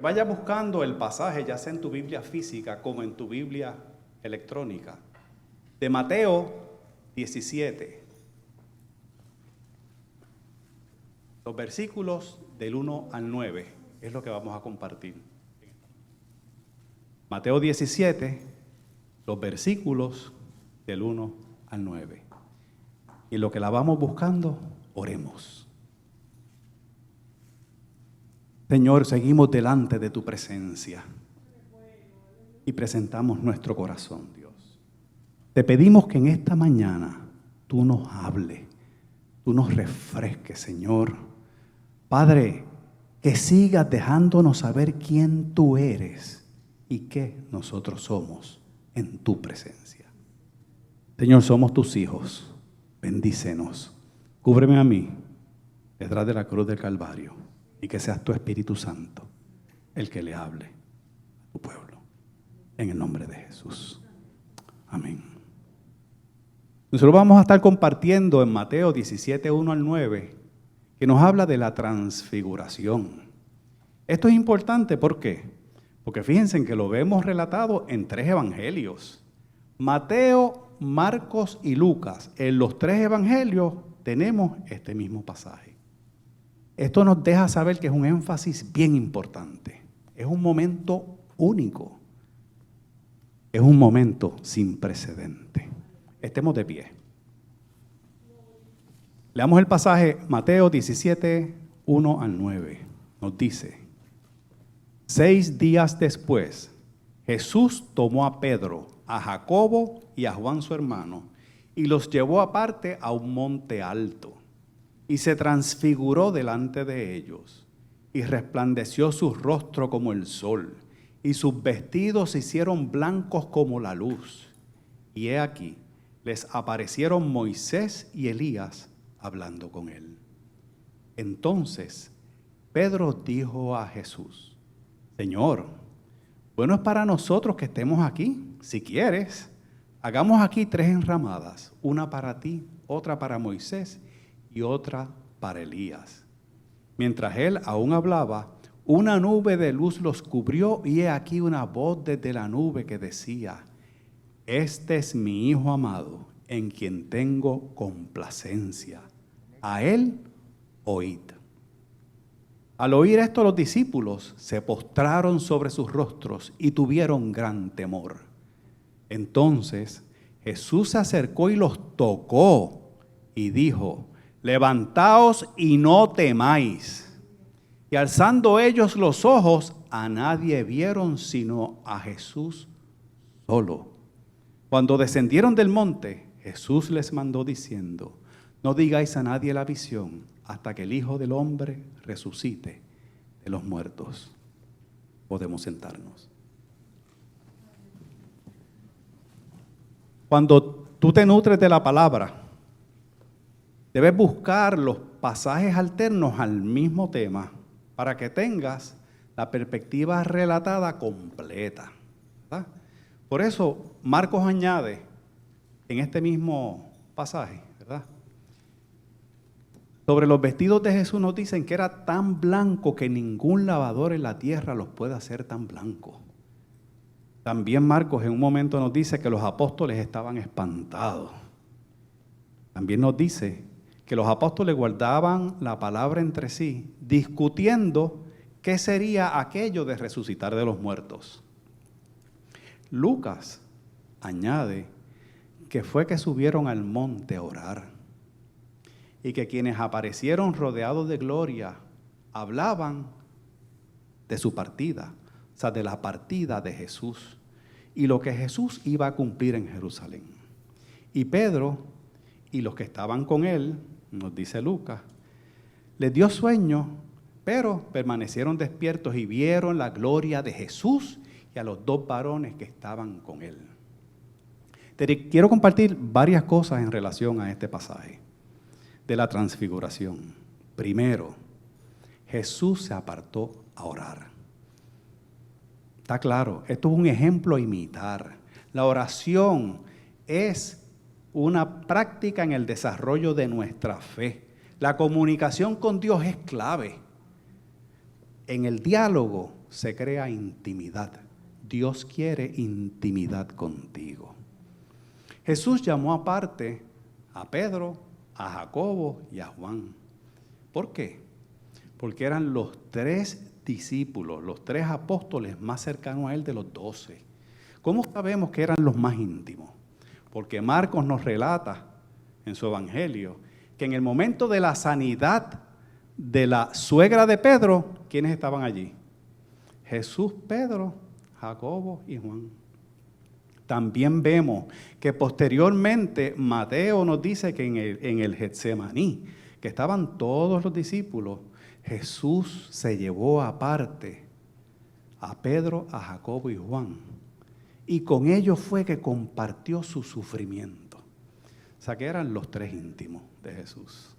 Vaya buscando el pasaje, ya sea en tu Biblia física como en tu Biblia electrónica, de Mateo 17, los versículos del 1 al 9, es lo que vamos a compartir. Mateo 17, los versículos del 1 al 9. Y lo que la vamos buscando, oremos. Señor, seguimos delante de tu presencia y presentamos nuestro corazón, Dios. Te pedimos que en esta mañana tú nos hables, tú nos refresques, Señor. Padre, que sigas dejándonos saber quién tú eres y qué nosotros somos en tu presencia. Señor, somos tus hijos, bendícenos, cúbreme a mí detrás de la cruz del Calvario. Y que seas tu Espíritu Santo el que le hable a tu pueblo. En el nombre de Jesús. Amén. Nosotros vamos a estar compartiendo en Mateo 17, 1 al 9, que nos habla de la transfiguración. Esto es importante, ¿por qué? Porque fíjense que lo vemos relatado en 3 evangelios. Mateo, Marcos y Lucas. En los 3 evangelios tenemos este mismo pasaje. Esto nos deja saber que es un énfasis bien importante. Es un momento único. Es un momento sin precedente. Estemos de pie. Leamos el pasaje Mateo 17, 1 al 9. Nos dice: 6 días después, Jesús tomó a Pedro, a Jacobo y a Juan su hermano, y los llevó aparte a un monte alto. Y se transfiguró delante de ellos, y resplandeció su rostro como el sol, y sus vestidos se hicieron blancos como la luz. Y he aquí, les aparecieron Moisés y Elías hablando con él. Entonces Pedro dijo a Jesús: Señor, bueno es para nosotros que estemos aquí. Si quieres, hagamos aquí 3 enramadas, una para ti, otra para Moisés y otra para Elías. Mientras él aún hablaba, una nube de luz los cubrió, y he aquí una voz desde la nube que decía: Este es mi Hijo amado, en quien tengo complacencia. A él oíd. Al oír esto, los discípulos se postraron sobre sus rostros y tuvieron gran temor. Entonces Jesús se acercó y los tocó y dijo: Levantaos y no temáis. Y alzando ellos los ojos, a nadie vieron sino a Jesús solo. Cuando descendieron del monte, Jesús les mandó diciendo: No digáis a nadie la visión hasta que el Hijo del Hombre resucite de los muertos. Podemos sentarnos. Cuando tú te nutres de la palabra, debes buscar los pasajes alternos al mismo tema para que tengas la perspectiva relatada completa, ¿verdad? Por eso Marcos añade en este mismo pasaje, ¿verdad? Sobre los vestidos de Jesús nos dicen que era tan blanco que ningún lavador en la tierra los puede hacer tan blancos. También Marcos en un momento nos dice que los apóstoles estaban espantados. También nos dice que los apóstoles guardaban la palabra entre sí, discutiendo qué sería aquello de resucitar de los muertos. Lucas añade que fue que subieron al monte a orar, y que quienes aparecieron rodeados de gloria hablaban de su partida, o sea, de la partida de Jesús y lo que Jesús iba a cumplir en Jerusalén. Y Pedro y los que estaban con él, nos dice Lucas, les dio sueño, pero permanecieron despiertos y vieron la gloria de Jesús y a los 2 varones que estaban con él. Quiero compartir varias cosas en relación a este pasaje de la transfiguración. Primero, Jesús se apartó a orar. Está claro, esto es un ejemplo a imitar. La oración es una práctica en el desarrollo de nuestra fe. La comunicación con Dios es clave. En el diálogo se crea intimidad. Dios quiere intimidad contigo. Jesús llamó aparte a Pedro, a Jacobo y a Juan. ¿Por qué? Porque eran los 3 discípulos, los 3 apóstoles más cercanos a él de los 12. ¿Cómo sabemos que eran los más íntimos? Porque Marcos nos relata en su evangelio que en el momento de la sanidad de la suegra de Pedro, ¿quiénes estaban allí? Jesús, Pedro, Jacobo y Juan. También vemos que posteriormente Mateo nos dice que en el Getsemaní, que estaban todos los discípulos, Jesús se llevó aparte a Pedro, a Jacobo y Juan. Y con ellos fue que compartió su sufrimiento. O sea que eran los 3 íntimos de Jesús.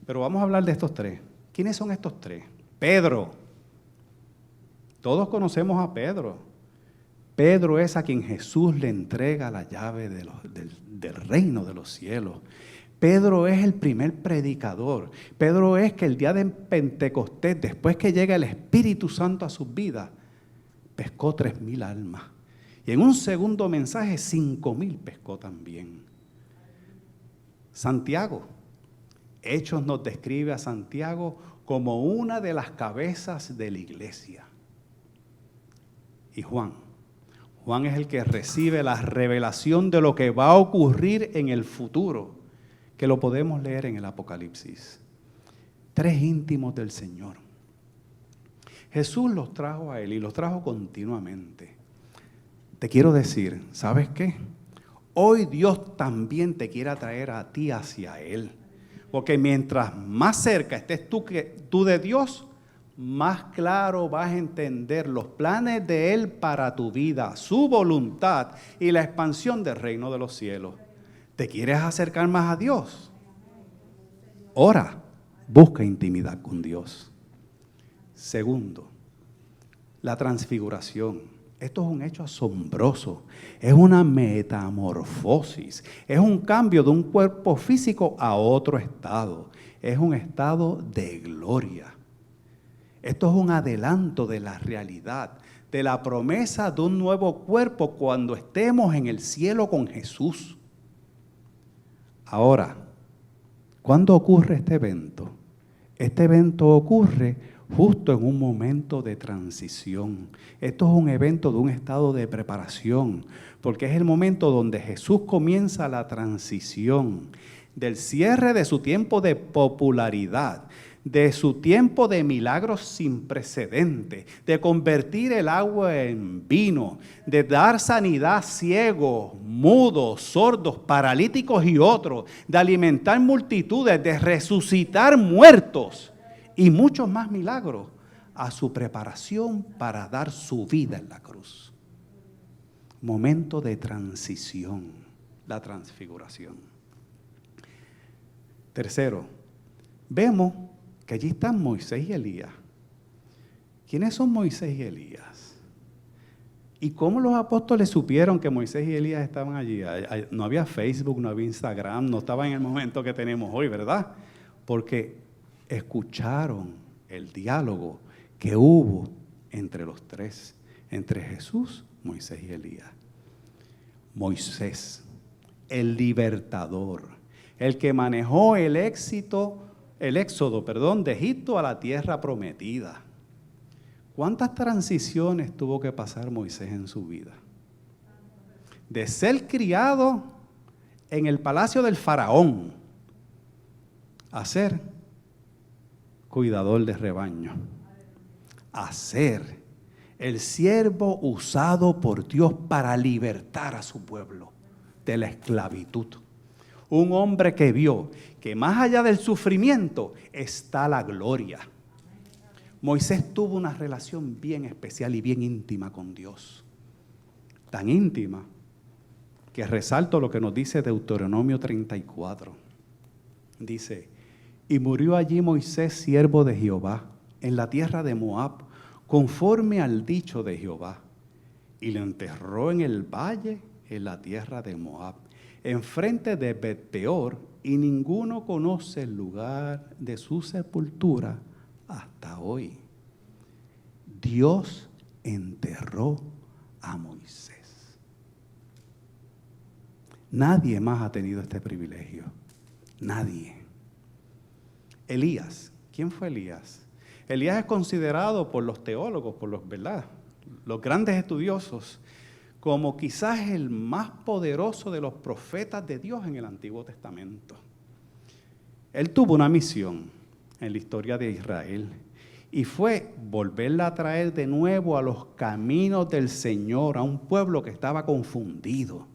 Pero vamos a hablar de estos 3. ¿Quiénes son estos 3? Pedro. Todos conocemos a Pedro. Pedro es a quien Jesús le entrega la llave del reino de los cielos. Pedro es el primer predicador. Pedro es que el día de Pentecostés, después que llega el Espíritu Santo a sus vidas, pescó 3,000 almas. Y en un segundo mensaje, 5,000 pescó también. Santiago. Hechos nos describe a Santiago como una de las cabezas de la iglesia. Y Juan. Juan es el que recibe la revelación de lo que va a ocurrir en el futuro, que lo podemos leer en el Apocalipsis. 3 íntimos del Señor. Jesús los trajo a él y los trajo continuamente. Te quiero decir, ¿sabes qué? Hoy Dios también te quiere atraer a ti hacia Él. Porque mientras más cerca estés tú de Dios, más claro vas a entender los planes de Él para tu vida, su voluntad y la expansión del reino de los cielos. ¿Te quieres acercar más a Dios? Ora, busca intimidad con Dios. Segundo, la transfiguración. Esto es un hecho asombroso, es una metamorfosis, es un cambio de un cuerpo físico a otro estado, es un estado de gloria. Esto es un adelanto de la realidad, de la promesa de un nuevo cuerpo cuando estemos en el cielo con Jesús. Ahora, ¿cuándo ocurre este evento? Este evento ocurre justo en un momento de transición. Esto es un evento de un estado de preparación, porque es el momento donde Jesús comienza la transición del cierre de su tiempo de popularidad, de su tiempo de milagros sin precedentes, de convertir el agua en vino, de dar sanidad a ciegos, mudos, sordos, paralíticos y otros, de alimentar multitudes, de resucitar muertos y muchos más milagros, a su preparación para dar su vida en la cruz. Momento de transición, la transfiguración. Tercero, vemos que allí están Moisés y Elías. ¿Quiénes son Moisés y Elías? ¿Y cómo los apóstoles supieron que Moisés y Elías estaban allí? No había Facebook, no había Instagram, no estaba en el momento que tenemos hoy, ¿verdad? Porque escucharon el diálogo que hubo entre los 3, entre Jesús, Moisés y Elías. Moisés, el libertador, el que manejó el éxodo, de Egipto a la tierra prometida. ¿Cuántas transiciones tuvo que pasar Moisés en su vida? De ser criado en el palacio del faraón a ser cuidador de rebaño, a ser el siervo usado por Dios para libertar a su pueblo de la esclavitud. Un hombre que vio que más allá del sufrimiento está la gloria. Moisés tuvo una relación bien especial y bien íntima con Dios. Tan íntima que resalto lo que nos dice Deuteronomio 34. Dice: y murió allí Moisés, siervo de Jehová, en la tierra de Moab, conforme al dicho de Jehová. Y lo enterró en el valle, en la tierra de Moab, enfrente de Bet-peor, y ninguno conoce el lugar de su sepultura hasta hoy. Dios enterró a Moisés. Nadie más ha tenido este privilegio. Nadie. Elías. ¿Quién fue Elías? Elías es considerado por los teólogos, por los, ¿verdad?, los grandes estudiosos, como quizás el más poderoso de los profetas de Dios en el Antiguo Testamento. Él tuvo una misión en la historia de Israel y fue volverla a traer de nuevo a los caminos del Señor, a un pueblo que estaba confundido.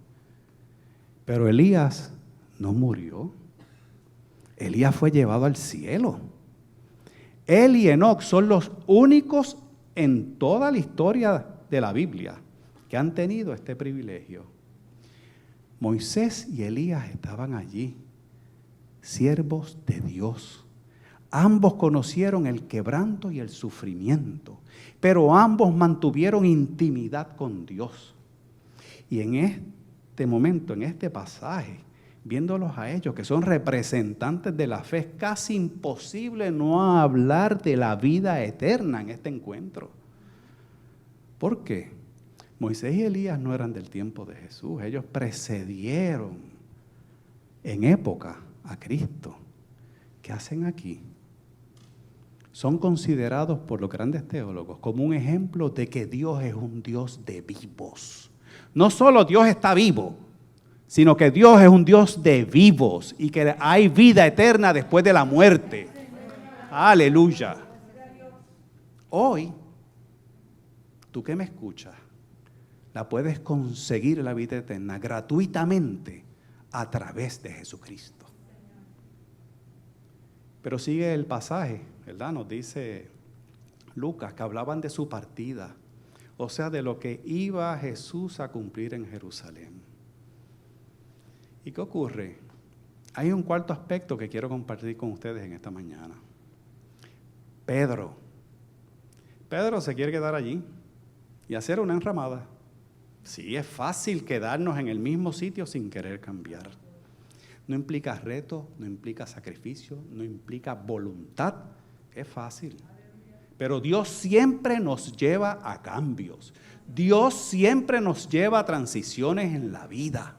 Pero Elías no murió. Elías fue llevado al cielo. Él y Enoc son los únicos en toda la historia de la Biblia que han tenido este privilegio. Moisés y Elías estaban allí, siervos de Dios. Ambos conocieron el quebranto y el sufrimiento, pero ambos mantuvieron intimidad con Dios. Y en este momento, en este pasaje, viéndolos a ellos, que son representantes de la fe, es casi imposible no hablar de la vida eterna en este encuentro. ¿Por qué? Moisés y Elías no eran del tiempo de Jesús, ellos precedieron en época a Cristo. ¿Qué hacen aquí? Son considerados por los grandes teólogos como un ejemplo de que Dios es un Dios de vivos. No solo Dios está vivo, sino que Dios es un Dios de vivos y que hay vida eterna después de la muerte. Aleluya. Hoy, tú que me escuchas, la puedes conseguir la vida eterna gratuitamente a través de Jesucristo. Pero sigue el pasaje, ¿verdad? Nos dice Lucas que hablaban de su partida, o sea, de lo que iba Jesús a cumplir en Jerusalén. ¿Y qué ocurre? Hay un cuarto aspecto que quiero compartir con ustedes en esta mañana. Pedro se quiere quedar allí y hacer una enramada. Sí, es fácil quedarnos en el mismo sitio sin querer cambiar. No implica reto, no implica sacrificio, no implica voluntad. Es fácil. Pero Dios siempre nos lleva a cambios. Dios siempre nos lleva a transiciones en la vida.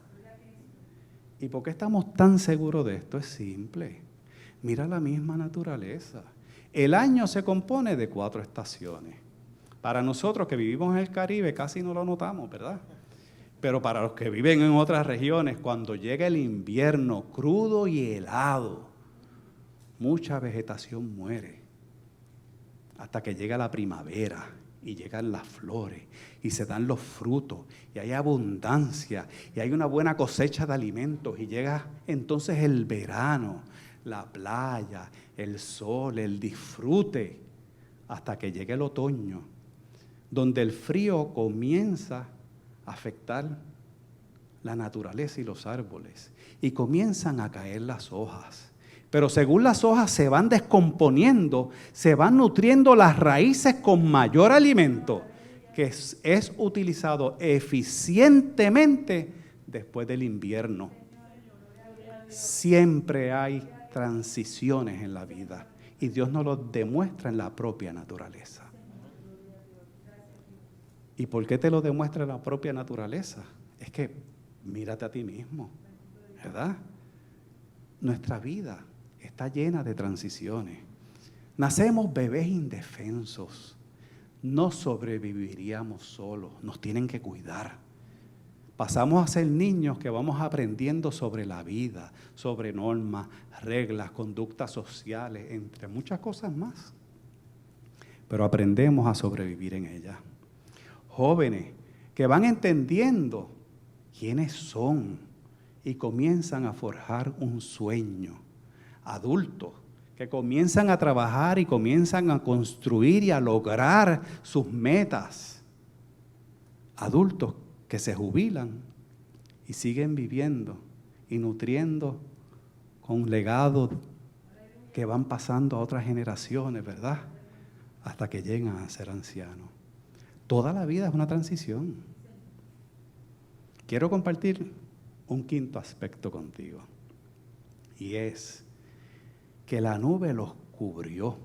¿Y por qué estamos tan seguros de esto? Es simple. Mira la misma naturaleza. El año se compone de 4 estaciones. Para nosotros que vivimos en el Caribe casi no lo notamos, ¿verdad? Pero para los que viven en otras regiones, cuando llega el invierno crudo y helado, mucha vegetación muere. Hasta que llega la primavera y llegan las flores y se dan los frutos y hay abundancia y hay una buena cosecha de alimentos y llega entonces el verano, la playa, el sol, el disfrute, hasta que llegue el otoño, donde el frío comienza a afectar la naturaleza y los árboles y comienzan a caer las hojas. Pero según las hojas se van descomponiendo, se van nutriendo las raíces con mayor alimento, que es utilizado eficientemente después del invierno. Siempre hay transiciones en la vida y Dios nos lo demuestra en la propia naturaleza. ¿Y por qué te lo demuestra la propia naturaleza? Es que mírate a ti mismo, ¿verdad? Nuestra vida está llena de transiciones. Nacemos bebés indefensos. No sobreviviríamos solos. Nos tienen que cuidar. Pasamos a ser niños que vamos aprendiendo sobre la vida, sobre normas, reglas, conductas sociales, entre muchas cosas más. Pero aprendemos a sobrevivir en ellas. Jóvenes que van entendiendo quiénes son y comienzan a forjar un sueño. Adultos que comienzan a trabajar y comienzan a construir y a lograr sus metas. Adultos que se jubilan y siguen viviendo y nutriendo con legados que van pasando a otras generaciones, ¿verdad? Hasta que llegan a ser ancianos. Toda la vida es una transición. Quiero compartir un quinto aspecto contigo, y es que la nube los cubrió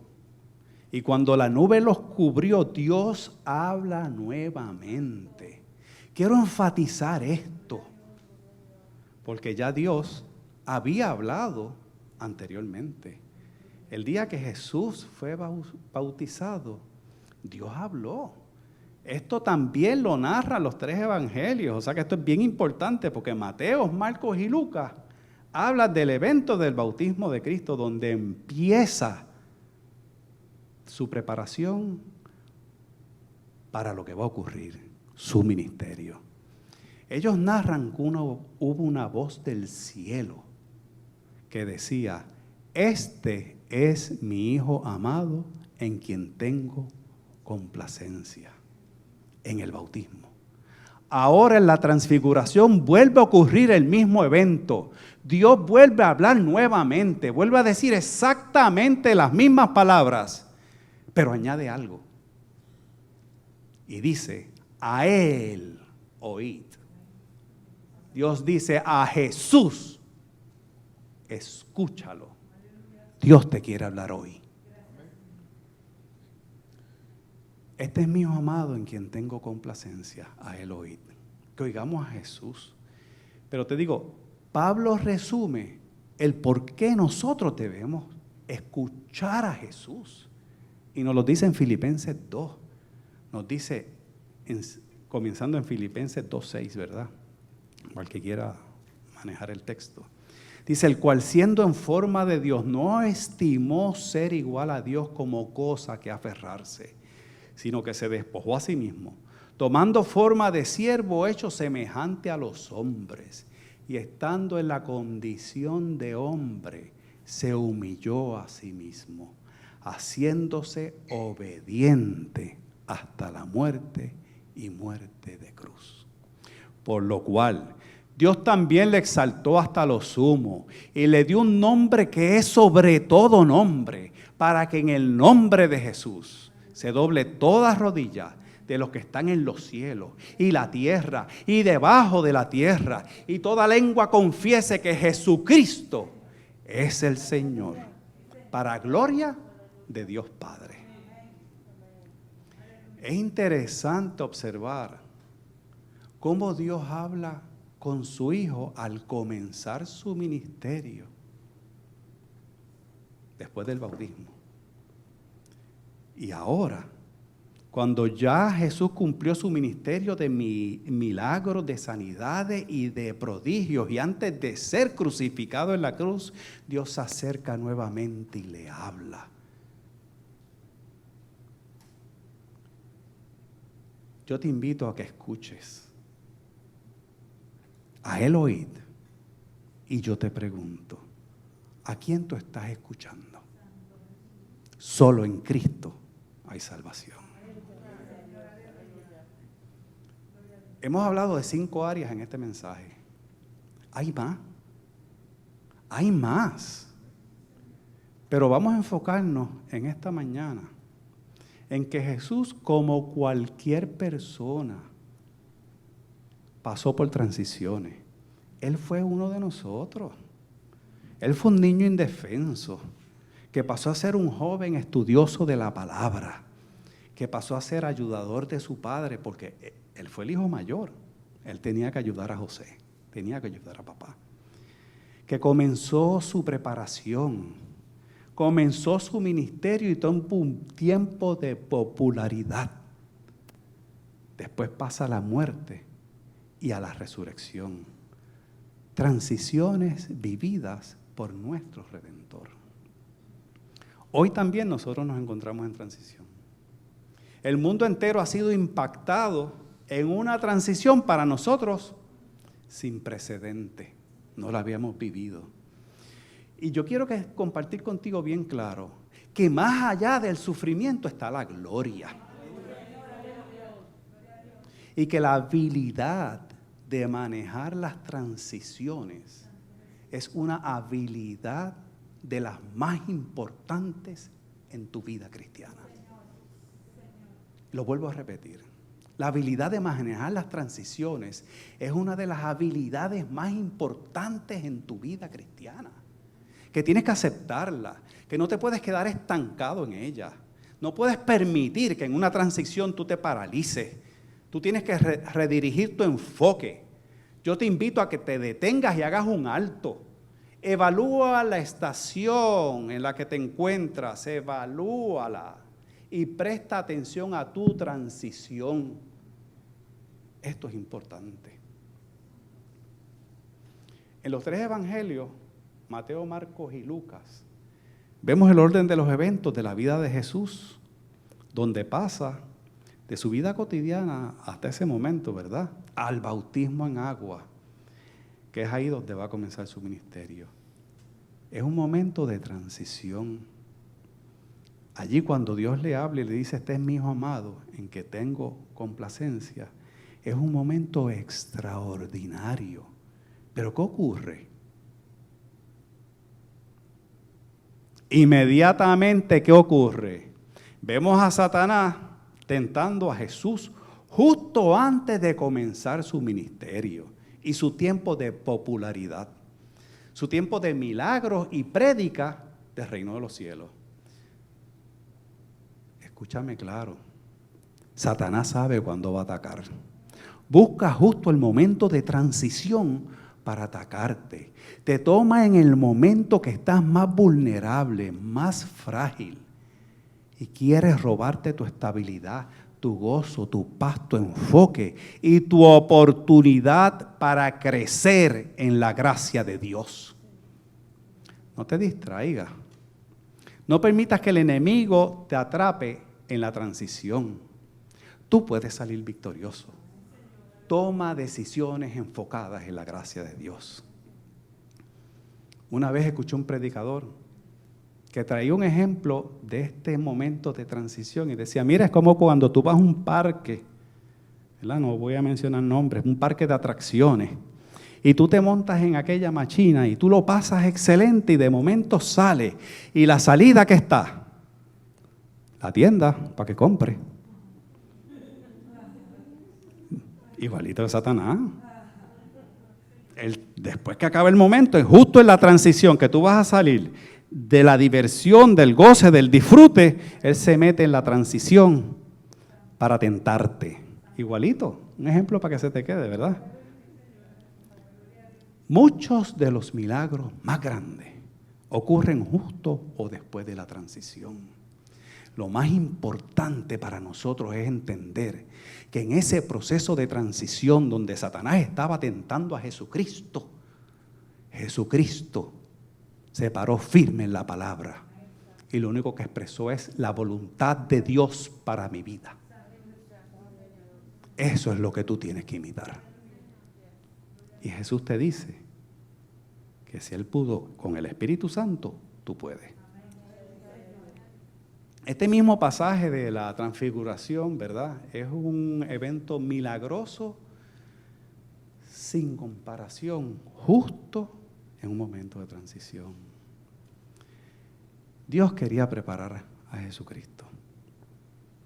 Y cuando la nube los cubrió, Dios habla nuevamente. Quiero enfatizar esto, porque ya Dios había hablado anteriormente. El día que Jesús fue bautizado, Dios habló. Esto también lo narran los 3 evangelios, o sea que esto es bien importante porque Mateo, Marcos y Lucas hablan del evento del bautismo de Cristo, donde empieza su preparación para lo que va a ocurrir, su ministerio. Ellos narran que hubo una voz del cielo que decía: este es mi Hijo amado en quien tengo complacencia. En el bautismo. Ahora en la transfiguración vuelve a ocurrir el mismo evento. Dios vuelve a hablar nuevamente, vuelve a decir exactamente las mismas palabras, pero añade algo. Y dice: a Él oíd. Dios dice a Jesús: escúchalo. Dios te quiere hablar hoy. Este es mi Hijo amado en quien tengo complacencia, a Él oíd. Que oigamos a Jesús. Pero te digo, Pablo resume el por qué nosotros debemos escuchar a Jesús. Y nos lo dice en Filipenses 2. Nos dice, comenzando en Filipenses 2:6, ¿verdad? O al que quiera manejar el texto. Dice: el cual siendo en forma de Dios, no estimó ser igual a Dios como cosa que aferrarse, sino que se despojó a sí mismo, tomando forma de siervo hecho semejante a los hombres, y estando en la condición de hombre, se humilló a sí mismo, haciéndose obediente hasta la muerte y muerte de cruz. Por lo cual Dios también le exaltó hasta lo sumo y le dio un nombre que es sobre todo nombre, para que en el nombre de Jesús se doble toda rodilla de los que están en los cielos y la tierra y debajo de la tierra, y toda lengua confiese que Jesucristo es el Señor, para gloria de Dios Padre. Es interesante observar cómo Dios habla con su Hijo al comenzar su ministerio después del bautismo. Y ahora, cuando ya Jesús cumplió su ministerio de milagros, de sanidades y de prodigios, y antes de ser crucificado en la cruz, Dios se acerca nuevamente y le habla. Yo te invito a que escuches. A Él oíd. Y yo te pregunto, ¿a quién tú estás escuchando? Solo en Cristo hay salvación. Hemos hablado de 5 áreas en este mensaje. Hay más. Hay más. Pero vamos a enfocarnos en esta mañana en que Jesús, como cualquier persona, pasó por transiciones. Él fue uno de nosotros. Él fue un niño indefenso que pasó a ser un joven estudioso de la palabra, que pasó a ser ayudador de su padre, porque él fue el hijo mayor. Él tenía que ayudar a José, tenía que ayudar a papá. Que comenzó su preparación, comenzó su ministerio y tuvo un tiempo de popularidad. Después pasa a la muerte y a la resurrección. Transiciones vividas por nuestro Redentor. Hoy también nosotros nos encontramos en transición. El mundo entero ha sido impactado en una transición para nosotros sin precedente. No la habíamos vivido. Y yo quiero compartir contigo bien claro que más allá del sufrimiento está la gloria. Y que la habilidad de manejar las transiciones es una habilidad de las más importantes en tu vida cristiana. Lo vuelvo a repetir. La habilidad de manejar las transiciones es una de las habilidades más importantes en tu vida cristiana. Que tienes que aceptarla, que no te puedes quedar estancado en ella. No puedes permitir que en una transición tú te paralices. Tú tienes que redirigir tu enfoque. Yo te invito a que te detengas y hagas un alto. Evalúa la estación en la que te encuentras, evalúala y presta atención a tu transición. Esto es importante. En los 3 evangelios, Mateo, Marcos y Lucas, vemos el orden de los eventos de la vida de Jesús, donde pasa de su vida cotidiana hasta ese momento, ¿verdad?, al bautismo en agua, que es ahí donde va a comenzar su ministerio. Es un momento de transición. Allí cuando Dios le habla y le dice, este es mi hijo amado, en que tengo complacencia, es un momento extraordinario. ¿Pero qué ocurre? Inmediatamente, ¿qué ocurre? Vemos a Satanás tentando a Jesús justo antes de comenzar su ministerio y su tiempo de popularidad, su tiempo de milagros y prédica del reino de los cielos. Escúchame claro, Satanás sabe cuándo va a atacar. Busca justo el momento de transición para atacarte. Te toma en el momento que estás más vulnerable, más frágil, y quiere robarte tu estabilidad, tu gozo, tu paz, tu enfoque y tu oportunidad para crecer en la gracia de Dios. No te distraigas. No permitas que el enemigo te atrape en la transición. Tú puedes salir victorioso. Toma decisiones enfocadas en la gracia de Dios. Una vez escuché un predicador que traía un ejemplo de este momento de transición y decía, mira, es como cuando tú vas a un parque, ¿verdad? No voy a mencionar nombres, un parque de atracciones, y tú te montas en aquella machina y tú lo pasas excelente y de momento sale, y la salida que está, la tienda para que compre. Igualito de Satanás. Después que acaba el momento, es justo en la transición que tú vas a salir de la diversión, del goce, del disfrute, él se mete en la transición para tentarte. Igualito, un ejemplo para que se te quede, ¿verdad? Muchos de los milagros más grandes ocurren justo o después de la transición. Lo más importante para nosotros es entender que en ese proceso de transición donde Satanás estaba tentando a Jesucristo, Jesucristo se paró firme en la palabra y lo único que expresó es la voluntad de Dios para mi vida. Eso es lo que tú tienes que imitar. Y Jesús te dice que si Él pudo con el Espíritu Santo, tú puedes. Este mismo pasaje de la transfiguración, ¿verdad?, es un evento milagroso sin comparación, justo en un momento de transición. Dios quería preparar a Jesucristo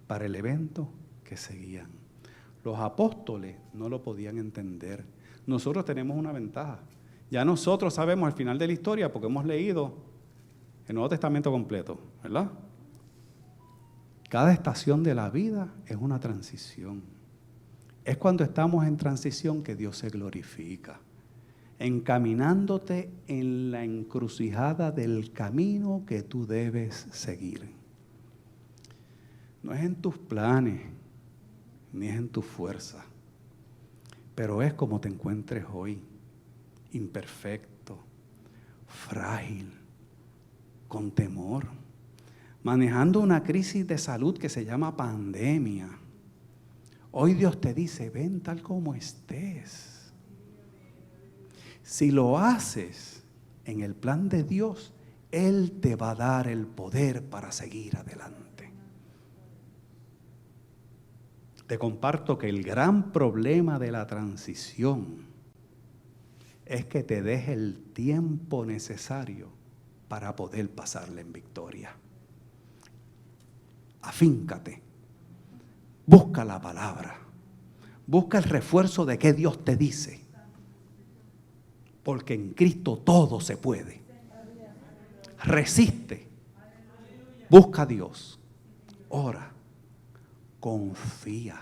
para el evento que seguían. Los apóstoles no lo podían entender. Nosotros tenemos una ventaja. Ya nosotros sabemos al final de la historia porque hemos leído el Nuevo Testamento completo, ¿verdad? Cada estación de la vida es una transición. Es cuando estamos en transición que Dios se glorifica, encaminándote en la encrucijada del camino que tú debes seguir. No es en tus planes, ni es en tu fuerza, pero es como te encuentres hoy, imperfecto, frágil, con temor, manejando una crisis de salud que se llama pandemia. Hoy Dios te dice, ven tal como estés. Si lo haces en el plan de Dios, Él te va a dar el poder para seguir adelante. Te comparto que el gran problema de la transición es que te deje el tiempo necesario para poder pasarla en victoria. Afíncate, busca la palabra, busca el refuerzo de qué Dios te dice, porque en Cristo todo se puede. Resiste, busca a Dios, ora, confía.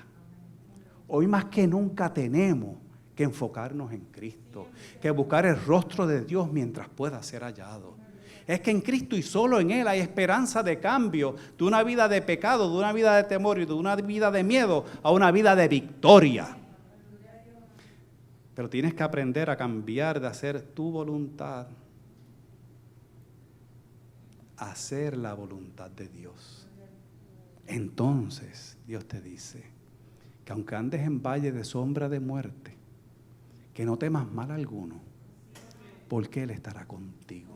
Hoy más que nunca tenemos que enfocarnos en Cristo, que buscar el rostro de Dios mientras pueda ser hallado. Es que en Cristo y solo en Él hay esperanza de cambio de una vida de pecado, de una vida de temor y de una vida de miedo a una vida de victoria. Pero tienes que aprender a cambiar de hacer tu voluntad a hacer la voluntad de Dios. Entonces Dios te dice que aunque andes en valle de sombra de muerte, que no temas mal alguno, porque Él estará contigo.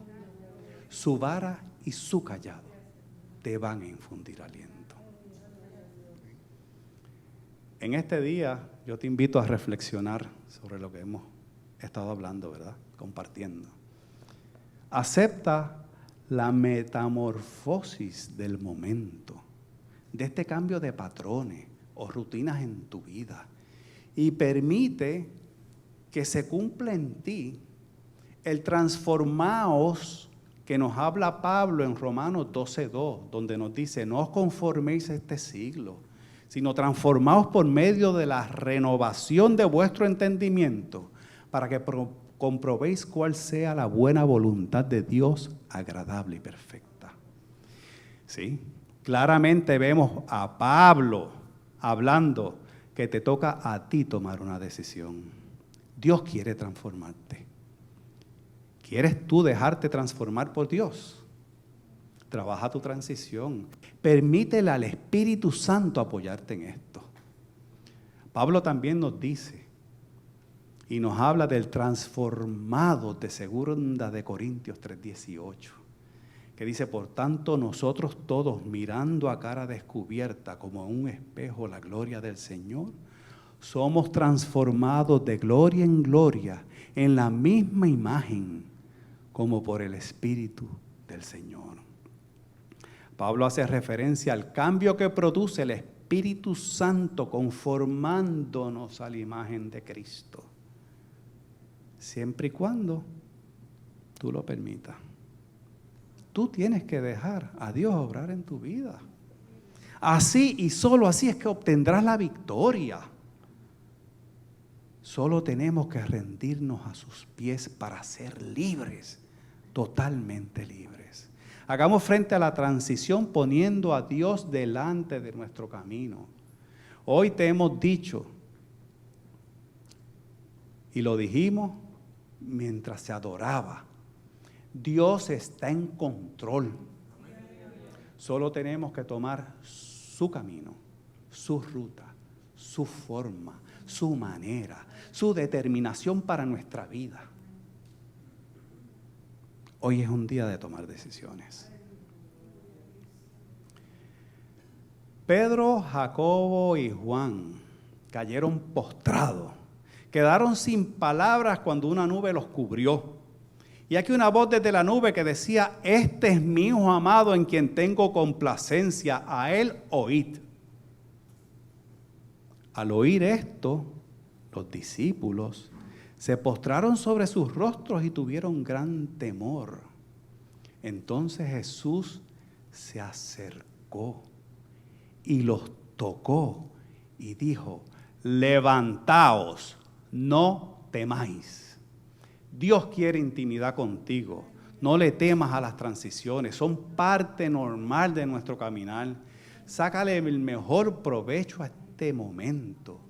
Su vara y su cayado te van a infundir aliento. En este día yo te invito a reflexionar sobre lo que hemos estado hablando, ¿verdad? Compartiendo. Acepta la metamorfosis del momento, de este cambio de patrones o rutinas en tu vida, y permite que se cumpla en ti el transformaos que nos habla Pablo en Romanos 12:2, donde nos dice: no os conforméis a este siglo, sino transformaos por medio de la renovación de vuestro entendimiento, para que comprobéis cuál sea la buena voluntad de Dios, agradable y perfecta. ¿Sí? Claramente vemos a Pablo hablando que te toca a ti tomar una decisión. Dios quiere transformarte. ¿Quieres tú dejarte transformar por Dios? Trabaja tu transición. Permítele al Espíritu Santo apoyarte en esto. Pablo también nos dice y nos habla del transformado de 2 de Corintios 3:18, que dice: por tanto nosotros todos, mirando a cara descubierta como en un espejo la gloria del Señor, somos transformados de gloria en gloria en la misma imagen como por el Espíritu del Señor. Pablo hace referencia al cambio que produce el Espíritu Santo conformándonos a la imagen de Cristo, siempre y cuando tú lo permitas. Tú tienes que dejar a Dios obrar en tu vida. Así y solo así es que obtendrás la victoria. Solo tenemos que rendirnos a sus pies para ser libres, totalmente libres. Hagamos frente a la transición poniendo a Dios delante de nuestro camino. Hoy te hemos dicho, y lo dijimos mientras se adoraba: Dios está en control. Solo tenemos que tomar su camino, su ruta, su forma, su manera, su determinación para nuestra vida. Hoy es un día de tomar decisiones. Pedro, Jacobo y Juan cayeron postrados. Quedaron sin palabras cuando una nube los cubrió. Y aquí una voz desde la nube que decía: este es mi Hijo amado en quien tengo complacencia, a él oíd. Al oír esto, los discípulos se postraron sobre sus rostros y tuvieron gran temor. Entonces Jesús se acercó y los tocó y dijo: levantaos, no temáis. Dios quiere intimidad contigo. No le temas a las transiciones, son parte normal de nuestro caminar. Sácale el mejor provecho a este momento.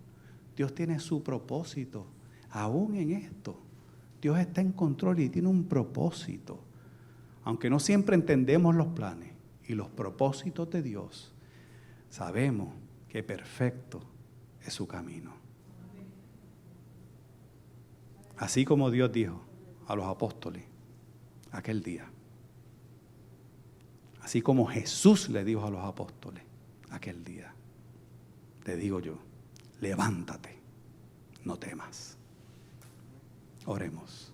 Dios tiene su propósito, aún en esto. Dios está en control y tiene un propósito. Aunque no siempre entendemos los planes y los propósitos de Dios, sabemos que perfecto es su camino. Así como Dios dijo a los apóstoles aquel día. Así como Jesús le dijo a los apóstoles aquel día. Te digo yo, levántate, no temas. Oremos.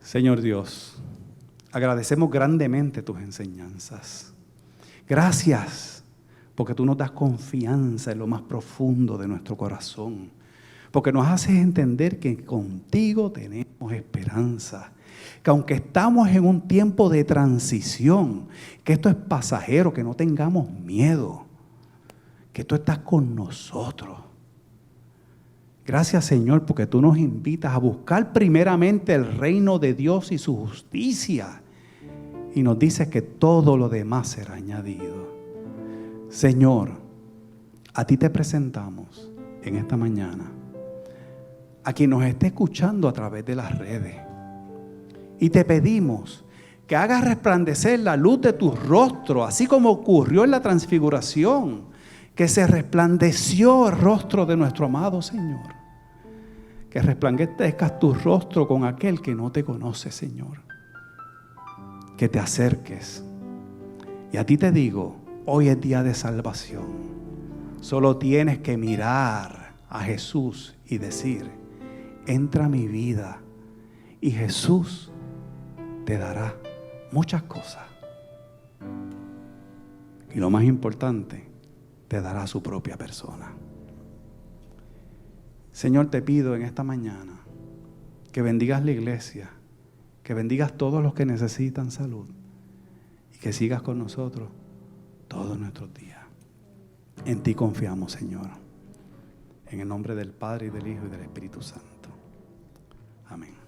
Señor Dios, agradecemos grandemente tus enseñanzas. Gracias porque tú nos das confianza en lo más profundo de nuestro corazón. Porque nos haces entender que contigo tenemos esperanza, que aunque estamos en un tiempo de transición, que esto es pasajero, que no tengamos miedo, que tú estás con nosotros. Gracias, Señor, porque tú nos invitas a buscar primeramente el reino de Dios y su justicia. Y nos dices que todo lo demás será añadido. Señor, a ti te presentamos en esta mañana, a quien nos esté escuchando a través de las redes. Y te pedimos que hagas resplandecer la luz de tu rostro, así como ocurrió en la transfiguración, que se resplandeció el rostro de nuestro amado Señor. Que resplandezcas tu rostro con aquel que no te conoce, Señor. Que te acerques. Y a ti te digo, hoy es día de salvación. Solo tienes que mirar a Jesús y decir, entra a mi vida. Y Jesús te dará muchas cosas. Y lo más importante, te dará su propia persona. Señor, te pido en esta mañana que bendigas la iglesia, que bendigas todos los que necesitan salud y que sigas con nosotros todos nuestros días. En ti confiamos, Señor. En el nombre del Padre, y del Hijo, y del Espíritu Santo. Amén.